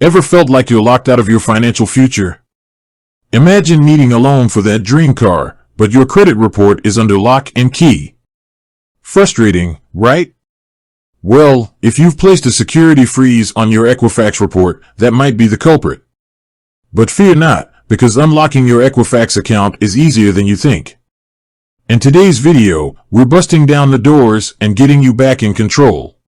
Ever felt like you're locked out of your financial future? Imagine needing a loan for that dream car, but your credit report is under lock and key. Frustrating, right? Well, if you've placed a security freeze on your Equifax report, that might be the culprit. But fear not, because unlocking your Equifax account is easier than you think. In today's video, we're busting down the doors and getting you back in control.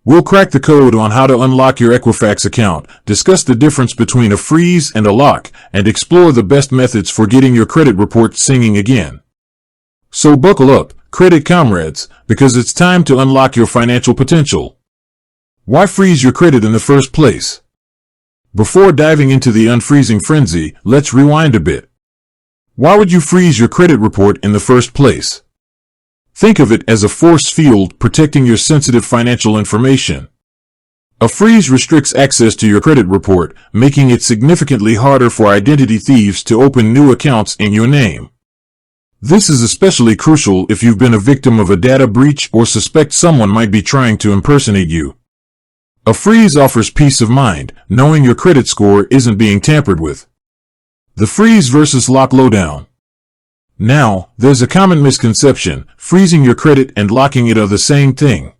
We'll crack the code on how to unlock your Equifax account, discuss the difference between a freeze and a lock, and explore the best methods for getting your credit report singing again. So buckle up, credit comrades, because it's time to unlock your financial potential. Why freeze your credit in the first place? Before diving into the unfreezing frenzy, let's rewind a bit. Why would you freeze your credit report in the first place? Think of it as a force field protecting your sensitive financial information. A freeze restricts access to your credit report, making it significantly harder for identity thieves to open new accounts in your name. This is especially crucial if you've been a victim of a data breach or suspect someone might be trying to impersonate you. A freeze offers peace of mind, knowing your credit score isn't being tampered with. The freeze versus lock lowdown. Now, there's a common misconception: freezing your credit and locking it are the same thing.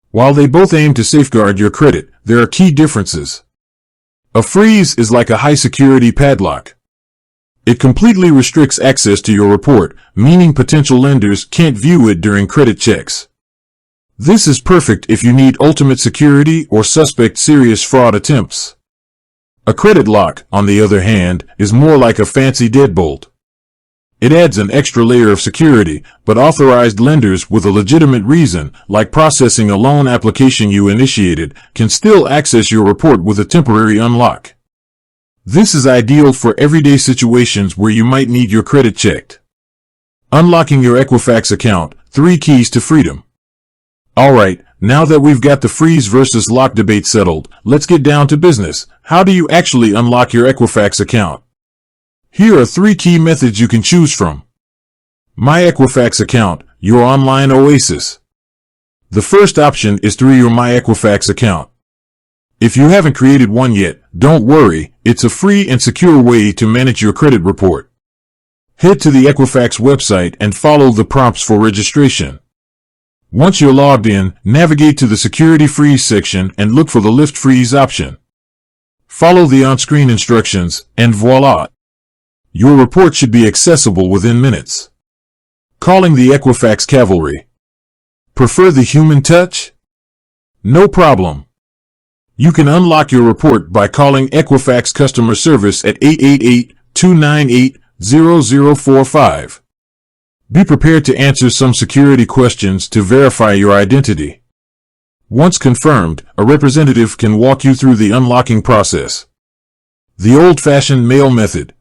While they both aim to safeguard your credit, there are key differences. A freeze is like a high-security padlock. It completely restricts access to your report, meaning potential lenders can't view it during credit checks. This is perfect if you need ultimate security or suspect serious fraud attempts. A credit lock, on the other hand, is more like a fancy deadbolt. It adds an extra layer of security, but authorized lenders with a legitimate reason, like processing a loan application you initiated, can still access your report with a temporary unlock. This is ideal for everyday situations where you might need your credit checked. Unlocking your Equifax account, 3 keys to freedom. Alright, now that we've got the freeze versus lock debate settled, let's get down to business. How do you actually unlock your Equifax account? Here are 3 key methods you can choose from. My Equifax account, your online oasis. The first option is through your My Equifax account. If you haven't created one yet, don't worry, it's a free and secure way to manage your credit report. Head to the Equifax website and follow the prompts for registration. Once you're logged in, navigate to the Security Freeze section and look for the Lift Freeze option. Follow the on-screen instructions, and voila! Your report should be accessible within minutes. Calling the Equifax Cavalry. Prefer the human touch? No problem. You can unlock your report by calling Equifax customer service at 888-298-0045. Be prepared to answer some security questions to verify your identity. Once confirmed, a representative can walk you through the unlocking process. The old-fashioned mail method.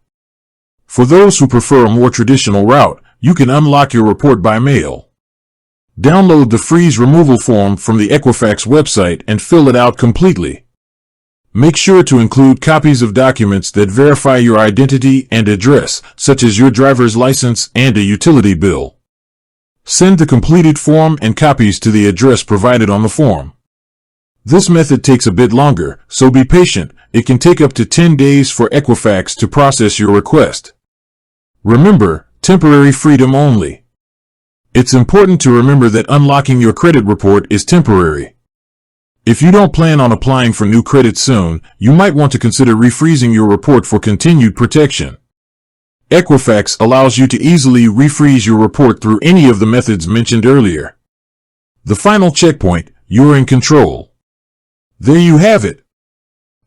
For those who prefer a more traditional route, you can unlock your report by mail. Download the freeze removal form from the Equifax website and fill it out completely. Make sure to include copies of documents that verify your identity and address, such as your driver's license and a utility bill. Send the completed form and copies to the address provided on the form. This method takes a bit longer, so be patient. It can take up to 10 days for Equifax to process your request. Remember, temporary freedom only. It's important to remember that unlocking your credit report is temporary. If you don't plan on applying for new credit soon, you might want to consider refreezing your report for continued protection. Equifax allows you to easily refreeze your report through any of the methods mentioned earlier. The final checkpoint: you're in control. There you have it.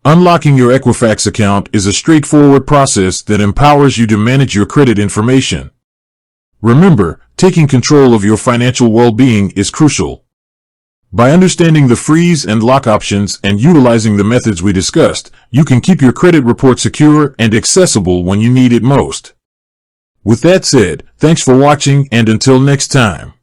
Unlocking your Equifax account is a straightforward process that empowers you to manage your credit information. Remember, taking control of your financial well-being is crucial. By understanding the freeze and lock options and utilizing the methods we discussed, you can keep your credit report secure and accessible when you need it most. With that said, thanks for watching, and until next time.